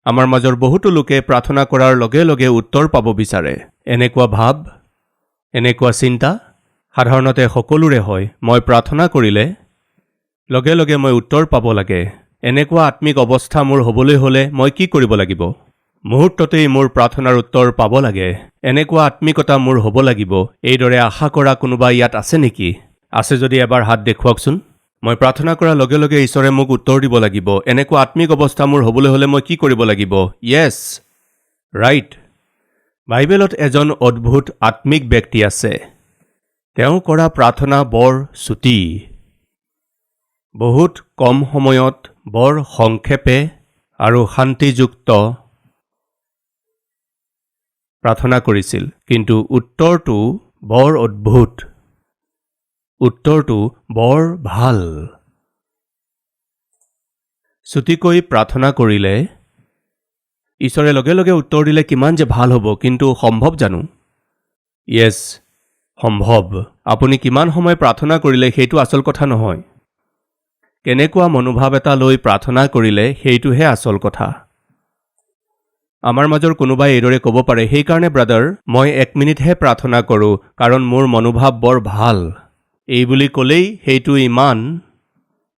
আমাৰ মাজৰ বহুতো লোকে প্ৰাৰ্থনা কৰাৰ লগে লগে উত্তৰ পাব বিচাৰে। এনেকুৱা ভাৱ, এনেকুৱা চিন্তা সাধাৰণতে সকলোৰে হয়। মই প্ৰাৰ্থনা কৰিলে লগে লগে মই উত্তৰ পাব লাগে। এনেকুৱা আত্মিক অৱস্থা মোৰ হ'বলৈ হ'লে মই কি কৰিব লাগিব? মুহূৰ্ততেই মোৰ প্ৰাৰ্থনাৰ উত্তৰ পাব লাগে। এনেকুৱা আত্মিকতা মোৰ হ'ব লাগিব। এইদৰে আশা কৰা কোনোবা ইয়াত আছে নেকি? আছে যদি এবাৰ হাত দেখুৱাওকচোন। মই প্ৰাৰ্থনা কৰাৰ লগে লগে ঈশ্বৰে মোক উত্তৰ দিব লাগিব। এনেকুৱা আত্মিক অৱস্থা মোৰ হ'বলৈ হ'লে মই কি কৰিব লাগিব? য়েছ, ৰাইট। বাইবেলত এজন অদ্ভুত আত্মিক ব্যক্তি আছে। তেওঁ কৰা প্ৰাৰ্থনা বৰ চুটি। বহুত কম সময়ত বৰ সংক্ষেপে আৰু শান্তিযুক্ত প্ৰাৰ্থনা কৰিছিল, কিন্তু উত্তৰটো বৰ অদ্ভুত। উত্তৰটো বৰ ভাল। চুটিকৈ প্ৰাৰ্থনা কৰিলে ঈশ্বৰে লগে লগে উত্তৰ দিলে কিমান যে ভাল হ'ব, কিন্তু সম্ভৱ জানো? য়েছ, সম্ভৱ। আপুনি কিমান সময় প্ৰাৰ্থনা কৰিলে সেইটো আচল কথা নহয়। কেনেকুৱা মনোভাৱ এটা লৈ প্ৰাৰ্থনা কৰিলে সেইটোহে আচল কথা। আমাৰ মাজৰ কোনোবাই এইদৰে ক'ব পাৰে, সেইকাৰণে ব্ৰাদাৰ মই 1 মিনিটহে প্ৰাৰ্থনা কৰোঁ কাৰণ মোৰ মনোভাৱ বৰ ভাল। এই বুলি ক'লেই সেইটো ইমান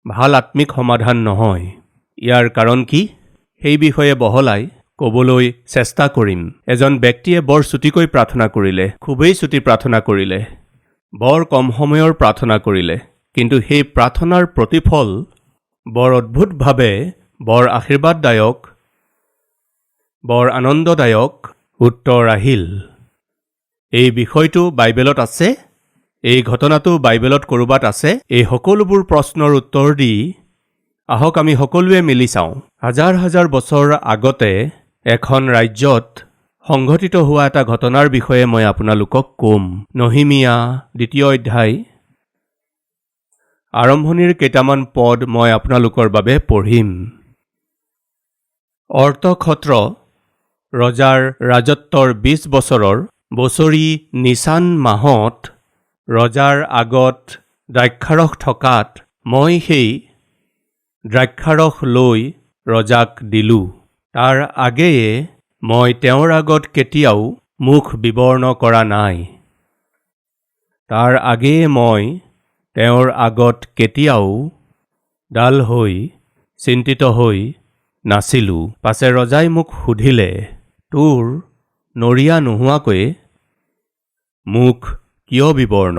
ভাল আত্মিক সমাধান নহয়। ইয়াৰ কাৰণ কি? সেই বিষয়ে বহলাই ক'বলৈ চেষ্টা কৰিম। এজন ব্যক্তিয়ে বৰ চুটিকৈ প্ৰাৰ্থনা কৰিলে, খুবেই চুটি প্ৰাৰ্থনা কৰিলে, বৰ কম সময়ৰ প্ৰাৰ্থনা কৰিলে, কিন্তু সেই প্ৰাৰ্থনাৰ প্ৰতিফল বৰ অদ্ভুতভাৱে বৰ আশীৰ্বাদদায়ক, বৰ আনন্দদায়ক উত্তৰ আহিল। এই বিষয়টো বাইবেলত আছে, এই ঘটনাটো বাইবেলত ক'ৰবাত আছে। এই সকলোবোৰ প্ৰশ্নৰ উত্তৰ দি আহক আমি সকলোৱে মিলি চাওঁ। হাজাৰ হাজাৰ বছৰ আগতে এখন ৰাজ্যত সংঘটিত হোৱা এটা ঘটনাৰ বিষয়ে মই আপোনালোকক ক'ম। নহিমীয়া 2 অধ্যায় আৰম্ভণিৰ কেইটামান পদ মই আপোনালোকৰ বাবে পঢ়িম। অৰ্তক্ষত্ৰ ৰজাৰ ৰাজত্বৰ 20 বছৰৰ বছৰি নিচান মাহত ৰজাৰ আগত দ্ৰাক্ষাৰস থকাত মই সেই দ্ৰাক্ষাৰস লৈ ৰজাক দিলোঁ। তাৰ আগেয়ে মই তেওঁৰ আগত কেতিয়াও মুখ বিৱৰ্ণ কৰা নাই। তাৰ আগেয়ে মই তেওঁৰ আগত কেতিয়াও ডাল হৈ চিন্তিত হৈ নাছিলোঁ। পাছে ৰজাই মোক সুধিলে, তোৰ নৰিয়া নোহোৱাকৈ মুখ কিয় বিৱৰ্ণ?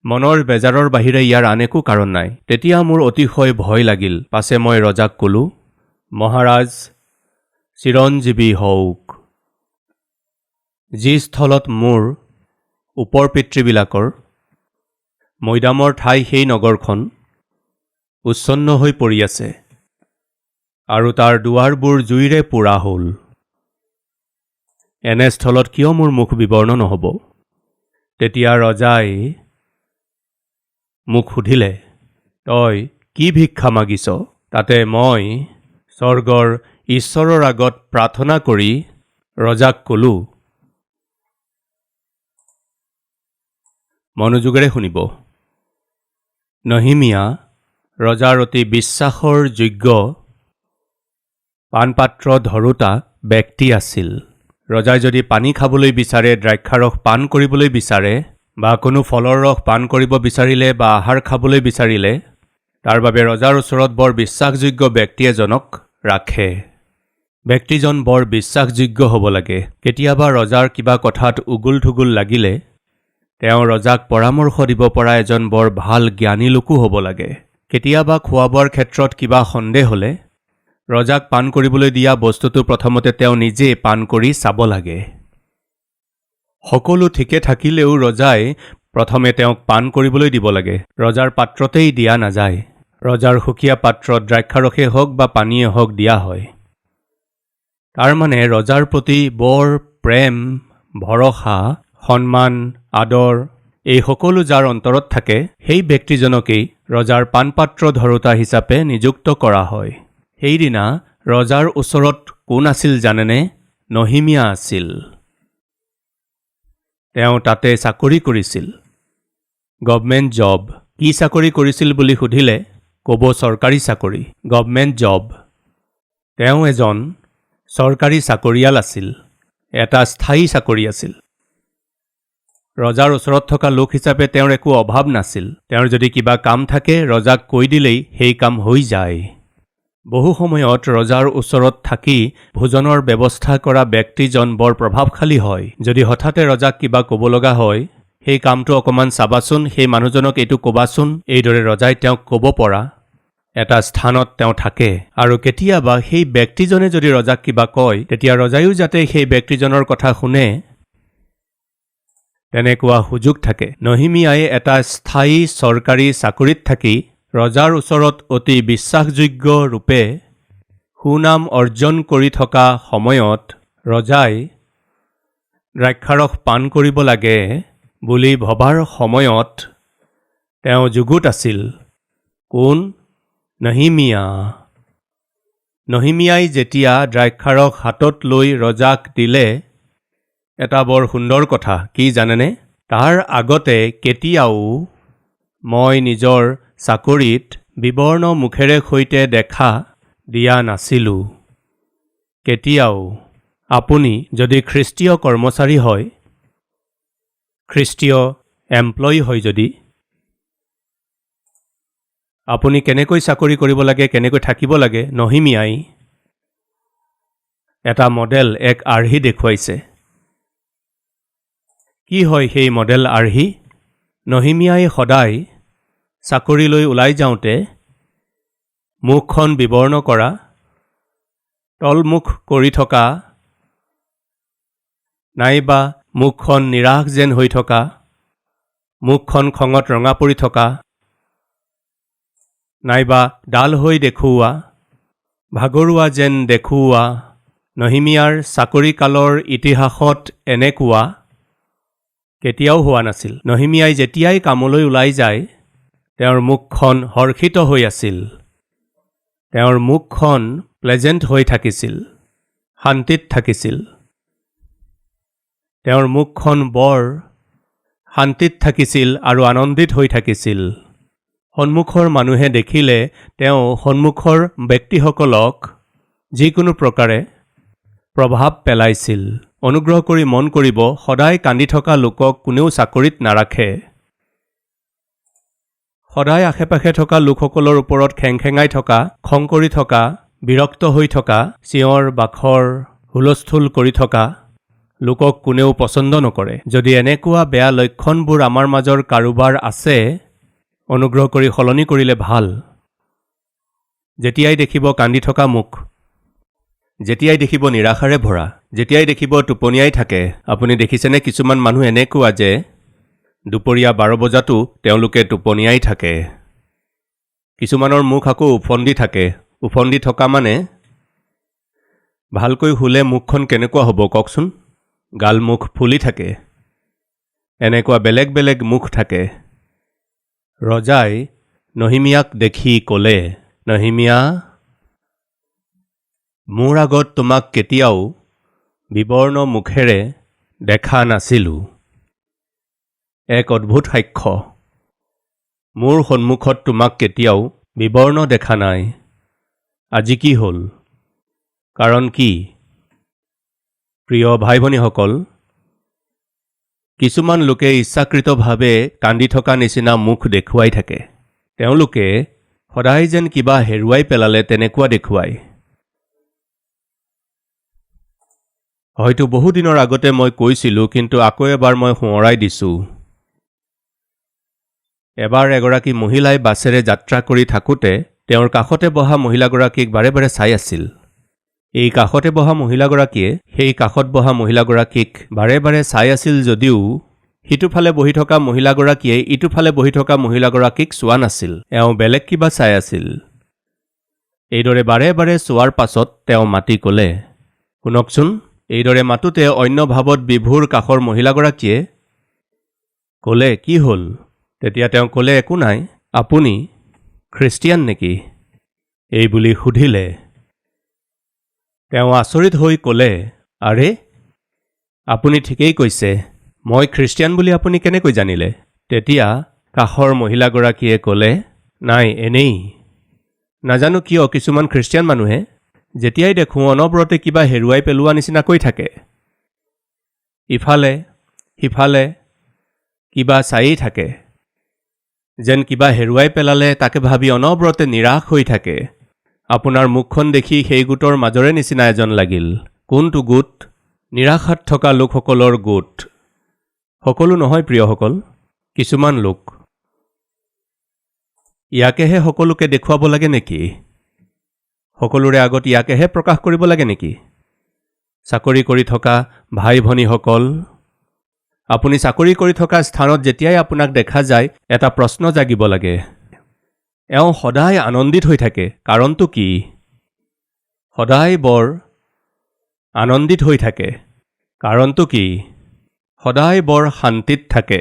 মনৰ বেজাৰৰ বাহিৰে ইয়াৰ আন একো কাৰণ নাই। তেতিয়া মোৰ অতিশয় ভয় লাগিল। পাছে মই ৰজাক ক'লোঁ, মহাৰাজ চিৰঞ্জীৱী হওক। যি স্থলত মোৰ ওপৰ পিতৃবিলাকৰ মৈদামৰ ঠাই সেই নগৰখন উচ্ছন্ন হৈ পৰি আছে আৰু তাৰ দুৱাৰবোৰ জুইৰে পোৰা হ'ল। এনে স্থলত কিয় মোৰ মুখ বিৱৰ্ণ নহ'ব? তেতিয়া ৰজাই মোক সুধিলে, তই কি ভিক্ষা মাগিছ? তাতে মই স্বৰ্গৰ ঈশ্বৰৰ আগত প্ৰাৰ্থনা কৰি ৰজাক ক'লোঁ। মনোযোগেৰে শুনিব। নহিমীয়া ৰজাৰ অতি বিশ্বাসৰ যোগ্য পানপাত্ৰ ধৰোতা ব্যক্তি আছিল। ৰজাই যদি পানী খাবলৈ বিচাৰে, দ্ৰাক্ষাৰস পান কৰিবলৈ বিচাৰে বা কোনো ফলৰ ৰস পান কৰিব বিচাৰিলে বা আহাৰ খাবলৈ বিচাৰিলে, তাৰ বাবে ৰজাৰ ওচৰত বৰ বিশ্বাসযোগ্য ব্যক্তি এজনক ৰাখে। ব্যক্তিজন বৰ বিশ্বাসযোগ্য হ'ব লাগে। কেতিয়াবা ৰজাৰ কিবা কথাত উগুল থুগুল লাগিলে তেওঁ ৰজাক পৰামৰ্শ দিব পৰা এজন বৰ ভাল জ্ঞানী লোকো হ'ব লাগে। কেতিয়াবা খোৱা বোৱাৰ ক্ষেত্ৰত কিবা সন্দেহ হ'লে ৰজাক পান কৰিবলৈ দিয়া বস্তুটো প্ৰথমতে তেওঁ নিজে পান কৰি চাব লাগে। সকলো ঠিকে থাকিলেও ৰজাই প্ৰথমে তেওঁক পান কৰিবলৈ দিব লাগে। ৰজাৰ পাত্ৰতেই দিয়া নাযায়। ৰজাৰ সুকীয়া পাত্ৰত দ্ৰাক্ষাৰসেই হওক বা পানীয়ে হওক দিয়া হয়। তাৰমানে ৰজাৰ প্ৰতি বৰ প্ৰেম, ভৰসা, সন্মান, আদৰ এই সকলো যাৰ অন্তৰত থাকে, সেই ব্যক্তিজনকেই ৰজাৰ পানপাত্ৰ ধৰোতা হিচাপে নিযুক্ত কৰা হয়। সেইদিনা ৰজাৰ ওচৰত কোন আছিল জানেনে? নহিমীয়া আছিল। তেওঁ তাতে চাকৰি কৰিছিল, গভমেণ্ট জব। কি চাকৰি কৰিছিল বুলি সুধিলে ক'ব চৰকাৰী চাকৰি, গভমেণ্ট জব। তেওঁ এজন চৰকাৰী চাকৰিয়াল আছিল, এটা স্থায়ী চাকৰি আছিল। ৰজাৰ ওচৰত থকা লোক হিচাপে তেওঁৰ একো অভাৱ নাছিল। তেওঁৰ যদি কিবা কাম থাকে ৰজাক কৈ দিলেই সেই কাম হৈ যায়। বহু সময়ত ৰজাৰ ওচৰত থাকি ভোজনৰ ব্যৱস্থা কৰা ব্যক্তিজন বৰ প্ৰভাৱশালী হয়। যদি হঠাতে ৰজাক কিবা ক'ব লগা হয়, সেই কামটো অকণমান চাবাচোন, সেই মানুহজনক এইটো ক'বাচোন, এইদৰে ৰজাই তেওঁক ক'ব পৰা এটা স্থানত তেওঁ থাকে। আৰু কেতিয়াবা সেই ব্যক্তিজনে যদি ৰজাক কিবা কয়, তেতিয়া ৰজায়ো যাতে সেই ব্যক্তিজনৰ কথা শুনে, তেনেকুৱা সুযোগ থাকে। নহিমিয়াই এটা স্থায়ী চৰকাৰী চাকৰিত থাকি ৰজাৰ ওচৰত অতি বিশ্বাসযোগ্য ৰূপে সুনাম অৰ্জন কৰি থকা সময়ত ৰজাই দ্ৰাক্ষাৰস পান কৰিব লাগে বুলি ভবাৰ সময়ত তেওঁ যুগুত আছিল। কোন? নহিমিয়া। নহিমিয়াই যেতিয়া দ্ৰাক্ষাৰস হাতত লৈ ৰজাক দিলে, এটা বৰ সুন্দৰ কথা কি জানেনে? তাৰ আগতে কেতিয়াও মই নিজৰ চাকৰিত বিবৰ্ণ মুখেৰে সৈতে দেখা দিয়া নাছিলোঁ। কেতিয়াও। আপুনি যদি খ্ৰীষ্টীয় কৰ্মচাৰী হয়, খ্ৰীষ্টীয় এমপ্লয়ী হয়, যদি আপুনি কেনেকৈ চাকৰি কৰিব লাগে, কেনেকৈ থাকিব লাগে, নহিমিয়াই এটা মডেল, এক আৰ্হি দেখুৱাইছে। কি হয় সেই মডেল আৰ্হি? নহিমিয়াই সদায় চাকৰিলৈ ওলাই যাওঁতে মুখখন বিবৰ্ণ কৰা, তলমুখ কৰি থকা, নাইবা মুখখন নিৰাশ যেন হৈ থকা, মুখখন খঙত ৰঙা পৰি থকা, নাইবা ডাল হৈ দেখুওৱা, ভাগৰুৱা যেন দেখুওৱা। নহিমিয়াৰ চাকৰি কালৰ ইতিহাসত এনেকুৱা কেতিয়াও হোৱা নাছিল। নহিমিয়াই যেতিয়াই কামলৈ ওলাই যায়, তেওঁৰ মুখখন হৰ্ষিত হৈ আছিল। তেওঁৰ মুখখন প্লেজেণ্ট হৈ থাকিছিল, শান্তিত থাকিছিল। তেওঁৰ মুখখন বৰ শান্তিত থাকিছিল আৰু আনন্দিত হৈ থাকিছিল। সন্মুখৰ মানুহে দেখিলে তেওঁ সন্মুখৰ ব্যক্তিসকলক যিকোনো প্ৰকাৰে প্ৰভাৱ পেলাইছিল। অনুগ্ৰহ কৰি মন কৰিব, সদায় কান্দি থকা লোকক কোনেও চাকৰিত নাৰাখে। সদায় আশে-পাশে থকা লোকসকলৰ ওপৰত খেংখেঙাই থকা, খং কৰি থকা, বিৰক্ত হৈ থকা, চিঞৰ বাখৰ হুলস্থুল কৰি থকা লোকক কোনেও পচন্দ নকৰে। যদি এনেকুৱা বেয়া লক্ষণবোৰ আমাৰ মাজৰ কাৰোবাৰ আছে, অনুগ্ৰহ কৰি সলনি কৰিলে ভাল। যেতিয়াই দেখিব কান্দি থকা মুখ, যেতিয়াই দেখিব নিৰাশাৰে ভৰা, যেতিয়াই দেখিব টোপনিয়াই থাকে। আপুনি দেখিছেনে কিছুমান মানুহ এনেকুৱা যে দুপৰীয়া 12 বজাতো তেওঁলোকে টোপনিয়াই থাকে। কিছুমানৰ মুখ আকৌ উফন্দি থাকে। উফন্দি থকা মানে ভালকৈ শুলে মুখখন কেনেকুৱা হ'ব কওকচোন? গাল মুখ ফুলি থাকে। এনেকুৱা বেলেগ বেলেগ মুখ থাকে। ৰজাই নহিমিয়াক দেখি ক'লে, নহিমিয়া, মোৰ আগত তোমাক কেতিয়াও বিবৰ্ণ মুখেৰে দেখা নাছিলোঁ। এক অদ্ভুত সাক্ষ্য। মোৰ সন্মুখত তোমাক কেতিয়াও বিবৰ্ণ দেখা নাই। আজি কি হ'ল? কাৰণ কি? প্ৰিয় ভাই ভনীসকল, কিছুমান লোকে ইচ্ছাকৃতভাৱে কান্দি থকা নিচিনা মুখ দেখুৱাই থাকে। তেওঁলোকে সদায় যেন কিবা হেৰুৱাই পেলালে তেনেকুৱা দেখুৱায়। হয়তো বহু দিনৰ আগতে মই কৈছিলোঁ, কিন্তু আকৌ এবাৰ মই সোঁৱৰাই দিছোঁ। এবাৰ এগৰাকী মহিলাই বাছেৰে যাত্ৰা কৰি থাকোঁতে তেওঁৰ কাষতে বহা মহিলাগৰাকীক বাৰে বাৰে চাই আছিল। এই কাষতে বহা মহিলাগৰাকীয়ে সেই কাষত বহা মহিলাগৰাকীক বাৰে বাৰে চাই আছিল যদিও সিটোফালে বহি থকা মহিলাগৰাকীয়ে ইটোফালে বহি থকা মহিলাগৰাকীক চোৱা নাছিল। এওঁ বেলেগ কিবা চাই আছিল। এইদৰে বাৰে বাৰে চোৱাৰ পাছত তেওঁ মাতি ক'লে, শুনকচোন। এইদৰে মাতোতে অন্য ভাৱত বিভোৰ কাষৰ মহিলাগৰাকীয়ে ক'লে, কি হ'ল? তেতিয়া তেওঁ ক'লে, একো নাই। আপুনি খ্ৰীষ্টিয়ান নেকি? এই বুলি সুধিলে। তেওঁ আচৰিত হৈ ক'লে, আৰে, আপুনি ঠিকেই কৈছে। মই খ্ৰীষ্টিয়ান বুলি আপুনি কেনেকৈ জানিলে? তেতিয়া কাষৰ মহিলাগৰাকীয়ে ক'লে, নাই, এনেই। নাজানো কিয় কিছুমান খ্ৰীষ্টিয়ান মানুহে যেতিয়াই দেখোঁ অনবৰতে কিবা হেৰুৱাই পেলোৱা নিচিনাকৈ থাকে। ইফালে সিফালে কিবা চায়েই থাকে, যেন কিবা হেৰুৱাই পেলালে তাকে ভাবি অনবৰতে নিৰাশ হৈ থাকে। আপোনাৰ মুখখন দেখি সেই গোটৰ মাজৰে নিচিনা এজন লাগিল। কোনটো গোট? নিৰাশাত থকা লোকসকলৰ গোট। সকলো নহয় প্ৰিয়সকল, কিছুমান লোক। ইয়াকেহে সকলোকে দেখুৱাব লাগে নেকি? সকলোৰে আগত ইয়াকেহে প্ৰকাশ কৰিব লাগে নেকি? চাকৰি কৰি থকা ভাই ভনীসকল, আপুনি চাকৰি কৰি থকা স্থানত যেতিয়াই আপোনাক দেখা যায় এটা প্ৰশ্ন জাগিব লাগে। এওঁ সদায় আনন্দিত হৈ থাকে, কাৰণটো কি? সদায় বৰ আনন্দিত হৈ থাকে, কাৰণটো কি? সদায় বৰ শান্তিত থাকে,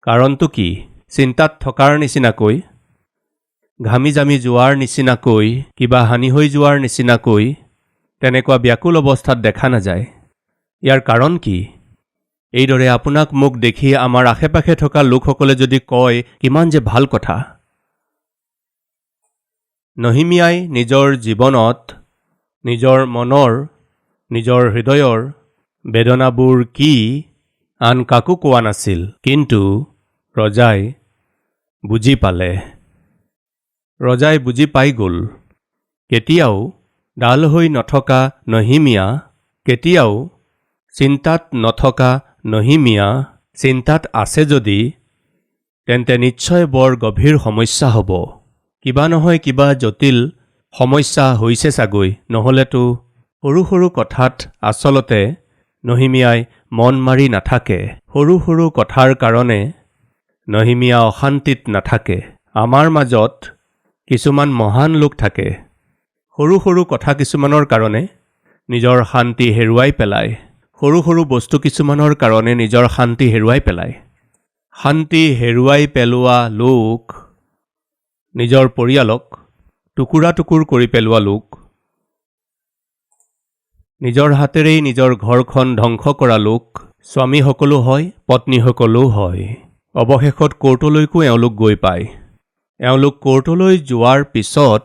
কাৰণটো কি? চিন্তাত থকাৰ নিচিনাকৈ, ঘামি জামি যোৱাৰ নিচিনাকৈ, কিবা হানি হৈ যোৱাৰ নিচিনাকৈ তেনেকুৱা ব্যাকুল অৱস্থাত দেখা নাযায়। ইয়াৰ কাৰণ কি? এইদৰে আপোনাক মোক দেখি আমাৰ আশে পাশে থকা লোকসকলে যদি কয় কিমান যে ভাল কথা। নহিমিয়াই নিজৰ জীৱনত নিজৰ মনৰ নিজৰ হৃদয়ৰ বেদনাবোৰ কি আন কাকো কোৱা নাছিল, কিন্তু ৰজাই বুজি পালে। ৰজাই বুজি পাই গ'ল। কেতিয়াও ডাল হৈ নথকা নহিমিয়া, কেতিয়াও চিন্তাত নথকা নহিমিয়া চিন্তাত আছে যদি তেন্তে নিশ্চয় বৰ গভীৰ সমস্যা হ'ব। কিবা নহয় কিবা জটিল সমস্যা হৈছে চাগৈ, নহ'লেতো সৰু সৰু কথাত আচলতে নহিমিয়াই মন মাৰি নাথাকে। সৰু সৰু কথাৰ কাৰণে নহিমিয়া অশান্তিত নাথাকে। আমাৰ মাজত কিছুমান মহান লোক থাকে, সৰু সৰু কথা কিছুমানৰ কাৰণে নিজৰ শান্তি হেৰুৱাই পেলায়। সৰু সৰু বস্তু কিছুমানৰ কাৰণে নিজৰ শান্তি হেৰুৱাই পেলায়। শান্তি হেৰুৱাই পেলোৱা লোক, নিজৰ পৰিয়ালক টুকুৰা টুকুৰ কৰি পেলোৱা লোক, নিজৰ হাতেৰেই নিজৰ ঘৰখন ধ্বংস কৰা লোক, স্বামীসকলো হয়, পত্নীসকলো হয়। অৱশেষত কোৰ্টলৈকো এওঁলোক গৈ পায়। এওঁলোক কোৰ্টলৈ যোৱাৰ পিছত,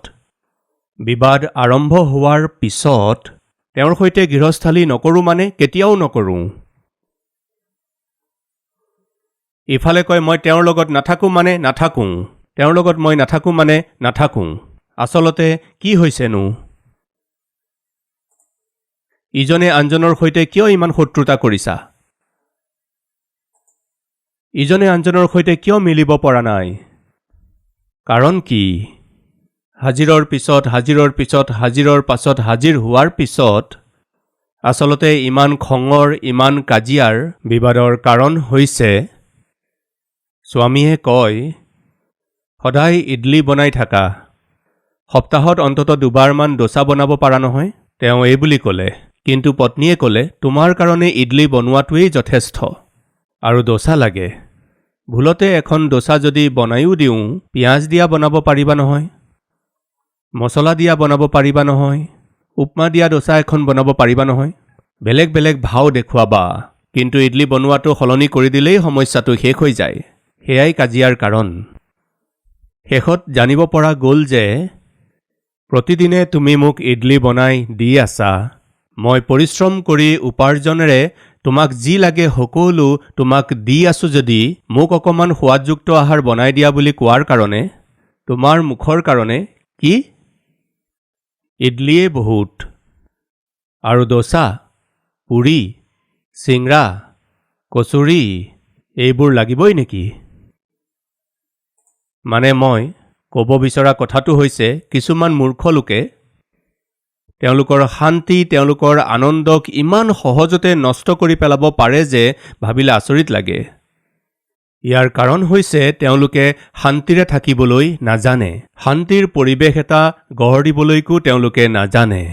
বিবাদ আৰম্ভ হোৱাৰ পিছত তেওঁৰ সৈতে গৃহস্থালী নকৰোঁ মানে কেতিয়াও নকৰোঁ। ইফালে কয় মই তেওঁৰ লগত নাথাকোঁ মানে নাথাকোঁ, তেওঁৰ লগত মই নাথাকোঁ মানে নাথাকোঁ। আচলতে কি হৈছেনো? ইজনে আনজনৰ সৈতে কিয় ইমান শত্ৰুতা কৰিছা? ইজনে আনজনৰ সৈতে কিয় মিলিব পৰা নাই? কাৰণ কি? হাজিৰৰ পিছত হাজিৰৰ পিছত হাজিৰৰ পাছত হাজিৰ হোৱাৰ পিছত আচলতে ইমান খঙৰ, ইমান কাজিয়াৰ, বিবাদৰ কাৰণ হৈছে স্বামীয়ে কয় সদায় ইডলি বনাই থাকা, সপ্তাহত অন্ততঃ দুবাৰমান ডোচা বনাব পাৰা নহয়। তেওঁ এই বুলি ক'লে, কিন্তু পত্নীয়ে ক'লে তোমাৰ কাৰণে ইডলি বনোৱাটোৱেই যথেষ্ট আৰু ডোচা লাগে। ভুলতে এখন ডোচা যদি বনায়ো দিওঁ, পিঁয়াজ দিয়া বনাব পাৰিবা নহয়, মছলা দিয়া বনাব পাৰিবা নহয়, উপমা দিয়া ডোচা এখন বনাব পাৰিবা নহয়। বেলেগ বেলেগ ভাও দেখুৱাবা, কিন্তু ইডলি বনোৱাটো সলনি কৰি দিলেই সমস্যাটো শেষ হৈ যায়। সেয়াই কাজিয়াৰ কাৰণ। শেষত জানিব পৰা গ'ল যে প্ৰতিদিনে তুমি মোক ইডলি বনাই দি আছা, মই পৰিশ্ৰম কৰি উপাৰ্জনেৰে তোমাক যি লাগে সকলো তোমাক দি আছো, যদি মোক অকণমান সোৱাদযুক্ত আহাৰ বনাই দিয়া বুলি কোৱাৰ কাৰণে তোমাৰ মুখৰ কাৰণে কি ইডলিয়ে বহুত, আৰু ডোচা, পুৰি, চিংৰা, কচুৰি এইবোৰ লাগিবই নেকি? মানে মই ক'ব বিচৰা কথাটো হৈছে কিছুমান মূৰ্খ লোকে তেওঁলোকৰ শান্তি, তেওঁলোকৰ আনন্দক ইমান সহজতে নষ্ট কৰি পেলাব পাৰে যে ভাবিলে আচৰিত লাগে। ইয়াৰ কাৰণ হৈছে তেওঁলোকে শান্তিৰে থাকিবলৈ নাজানে। শান্তিৰ পৰিৱেশ এটা গঢ় দিবলৈকো তেওঁলোকে নাজানে।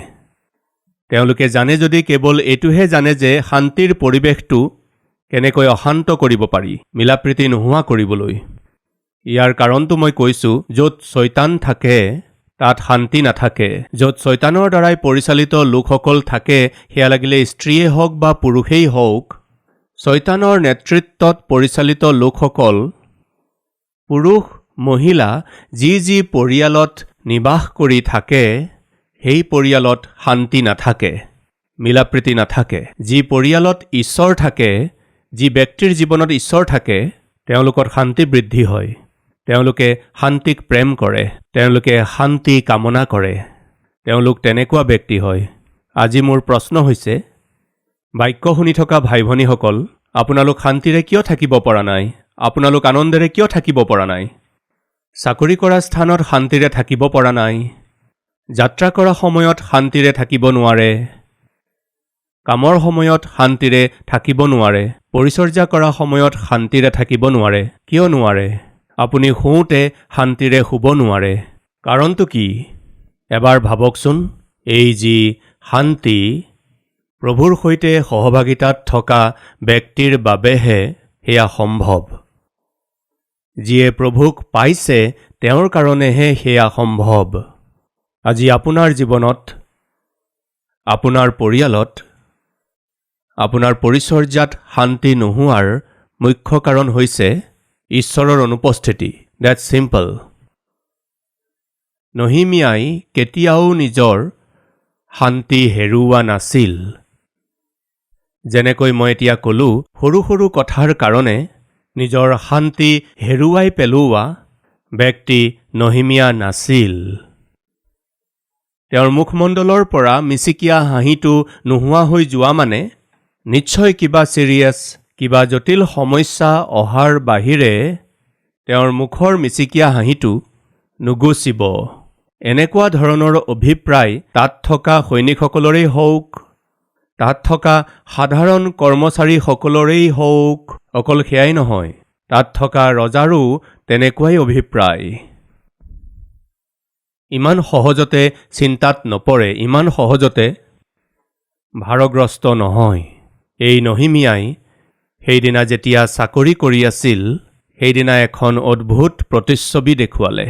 তেওঁলোকে জানে যদি কেৱল এইটোহে জানে যে শান্তিৰ পৰিৱেশটো কেনেকৈ অশান্ত কৰিব পাৰি, মিলাপ্ৰীতি নোহোৱা কৰিবলৈ। ইয়াৰ কাৰণটো মই কৈছোঁ, য'ত শয়তান থাকে তাত শান্তি নাথাকে। য'ত শয়তানৰ দ্বাৰাই পৰিচালিত লোকসকল থাকে, সেয়া লাগিলে স্ত্ৰীয়ে হওক বা পুৰুষেই হওক, শয়তানৰ নেতৃত্বত পৰিচালিত লোকসকল, পুৰুষ মহিলা যি যি পৰিয়ালত নিবাস কৰি থাকে, সেই পৰিয়ালত শান্তি নাথাকে, মিলাপ্ৰীতি নাথাকে। যি পৰিয়ালত ঈশ্বৰ থাকে, যি ব্যক্তিৰ জীৱনত ঈশ্বৰ থাকে, তেওঁলোকৰ শান্তি বৃদ্ধি হয়। তেওঁলোকে শান্তিক প্ৰেম কৰে, তেওঁলোকে শান্তি কামনা কৰে। তেওঁলোক তেনেকুৱা ব্যক্তি হয়। আজি মোৰ প্ৰশ্ন হৈছে, বাক্য শুনি থকা ভাই ভনীসকল, আপোনালোক শান্তিৰে কিয় থাকিব পৰা নাই? আপোনালোক আনন্দেৰে কিয় থাকিব পৰা নাই? চাকৰি কৰা স্থানত শান্তিৰে থাকিব পৰা নাই, যাত্ৰা কৰা সময়ত শান্তিৰে থাকিব নোৱাৰে, কামৰ সময়ত শান্তিৰে থাকিব নোৱাৰে, পৰিচৰ্যা কৰা সময়ত শান্তিৰে থাকিব নোৱাৰে। কিয় নোৱাৰে? আপুনি শুওঁতে শান্তিৰে শুব নোৱাৰে। কাৰণটো কি? এবাৰ ভাবকচোন। এই যি শান্তি প্ৰভুৰ সৈতে সহভাগিতাত থকা ব্যক্তিৰ বাবেহে সেয়া সম্ভৱ। যিয়ে প্ৰভুক পাইছে তেওঁৰ কাৰণেহে সেয়া সম্ভৱ। আজি আপোনাৰ জীৱনত, আপোনাৰ পৰিয়ালত, আপোনাৰ পৰিচৰ্যাত শান্তি নোহোৱাৰ মুখ্য কাৰণ হৈছে ঈশ্বৰৰ অনুপস্থিতি। That's simple. নহিমিয়াই কেতিয়াও নিজৰ শান্তি হেৰুওৱা নাছিল। যেনেকৈ মই এতিয়া ক'লোঁ, সৰু সৰু কথাৰ কাৰণে নিজৰ শান্তি হেৰুৱাই পেলোৱা ব্যক্তি নহিমিয়া নাছিল। তেওঁৰ মুখমণ্ডলৰ পৰা মিচিকীয়া হাঁহিটো নোহোৱা হৈ যোৱা মানে নিশ্চয় কিবা চিৰিয়াছ, কিবা জটিল সমস্যা অহাৰ বাহিৰে তেওঁৰ মুখৰ মিচিকীয়া হাঁহিটো নুগুচিব। এনেকুৱা ধৰণৰ অভিপ্ৰায় তাত থকা সৈনিকসকলৰেই হওক, তাত থকা সাধাৰণ কৰ্মচাৰীসকলৰেই হওক, অকল সেয়াই নহয়, তাত থকা ৰজাৰো তেনেকুৱাই অভিপ্ৰায়। ইমান সহজতে চিন্তাত নপৰে, ইমান সহজতে ভাৰগ্ৰস্ত নহয়। এই নহিমিয়াই সেইদিনা যেতিয়া চাকৰি কৰি আছিল, সেইদিনা এখন অদ্ভুত প্ৰতিচ্ছবি দেখুৱালে।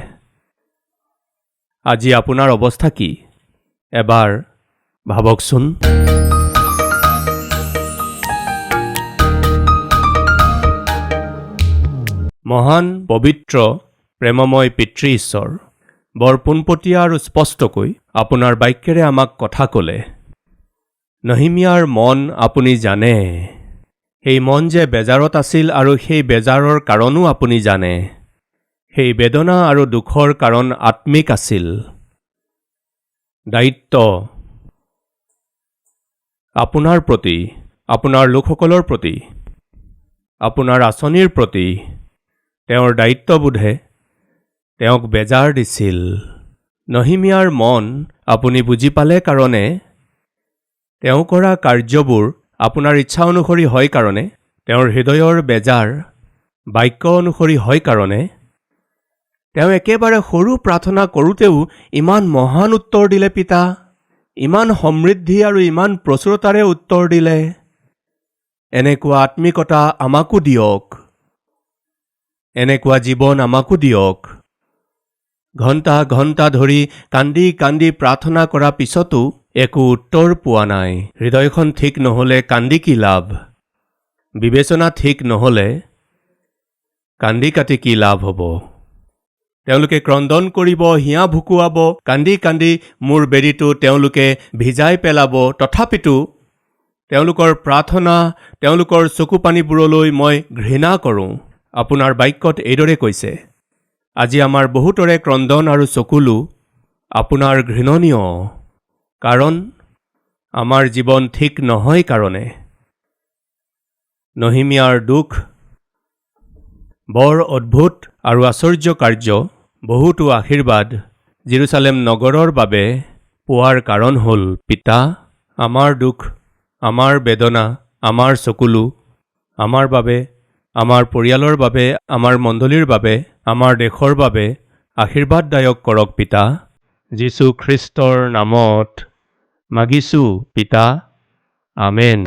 আজি আপোনাৰ অৱস্থা কি? এবাৰ ভাবকচোন। মহান, পবিত্ৰ, প্ৰেমময় পিতৃ ঈশ্বৰ, বৰ পোনপটীয়া আৰু স্পষ্টকৈ আপোনাৰ বাক্যেৰে আমাক কথা ক'লে। নহিমিয়াৰ মন আপুনি জানে। সেই মন যে বেজাৰত আছিল আৰু সেই বেজাৰৰ কাৰণো আপুনি জানে। সেই বেদনা আৰু দুখৰ কাৰণ আত্মিক আছিল। দায়িত্ব আপোনাৰ প্ৰতি, আপোনাৰ লোকসকলৰ প্ৰতি, আপোনাৰ আঁচনিৰ প্ৰতি তেওঁৰ দায়িত্ববোধে তেওঁক বেজাৰ দিছিল। নহিমিয়াৰ মন আপুনি বুজি পালে কাৰণে, তেওঁ কৰা কাৰ্যবোৰ আপোনাৰ ইচ্ছা অনুসৰি হয় কাৰণে, তেওঁৰ হৃদয়ৰ বেজাৰ বাক্য অনুসৰি হয় কাৰণে, তেওঁ একেবাৰে সৰু প্ৰাৰ্থনা কৰোঁতেও ইমান মহান উত্তৰ দিলে পিতা, ইমান সমৃদ্ধি আৰু ইমান প্ৰচুৰতাৰে উত্তৰ দিলে। এনেকুৱা আত্মিকতা আমাকো দিয়ক, এনেকুৱা জীৱন আমাকো দিয়ক। ঘণ্টা ঘণ্টা ধৰি কান্দি কান্দি প্ৰাৰ্থনা কৰা পিছতো একো উত্তৰ পোৱা নাই। হৃদয়খন ঠিক নহ'লে কান্দি কি লাভ? বিবেচনা ঠিক নহ'লে কান্দি কাটি কি লাভ হ'ব? তেওঁলোকে ক্ৰন্দন কৰিব, হিয়া ভুকুৱাব, কান্দি কান্দি মোৰ বেদীটো তেওঁলোকে ভিজাই পেলাব। তথাপিতো তেওঁলোকৰ প্ৰাৰ্থনা, তেওঁলোকৰ চকুপানীবোৰলৈ মই ঘৃণা কৰোঁ। আপোনাৰ বাক্যত এইদৰে কৈছে, আজি আমাৰ বহুতৰে ক্ৰন্দন আৰু চকুলো আপোনাৰ ঘৃণনীয়, কাৰণ আমাৰ জীৱন ঠিক নহয় কাৰণে। নহিমিয়াৰ দুখ বৰ অদ্ভুত আৰু আশ্চৰ্য কাৰ্য, বহুতো আশীৰ্বাদ জেৰুচালেম নগৰৰ বাবে পোৱাৰ কাৰণ হ'ল, পিতা, আমাৰ দুখ, আমাৰ বেদনা, আমাৰ চকুলো আমাৰ বাবে, আমাৰ পৰিয়ালৰ বাবে, আমাৰ মণ্ডলীৰ বাবে, আমাৰ দেশৰ বাবে আশীৰ্বাদদায়ক কৰক পিতা। যীশু খ্ৰীষ্টৰ নামত মাগিছোঁ পিতা, আমেন।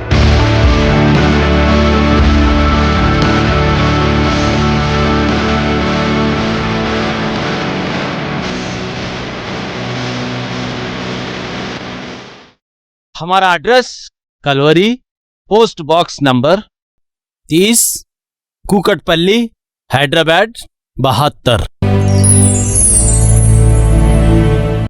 हमारा address Calvary, post box number 30, Kukatpally, Hyderabad 72।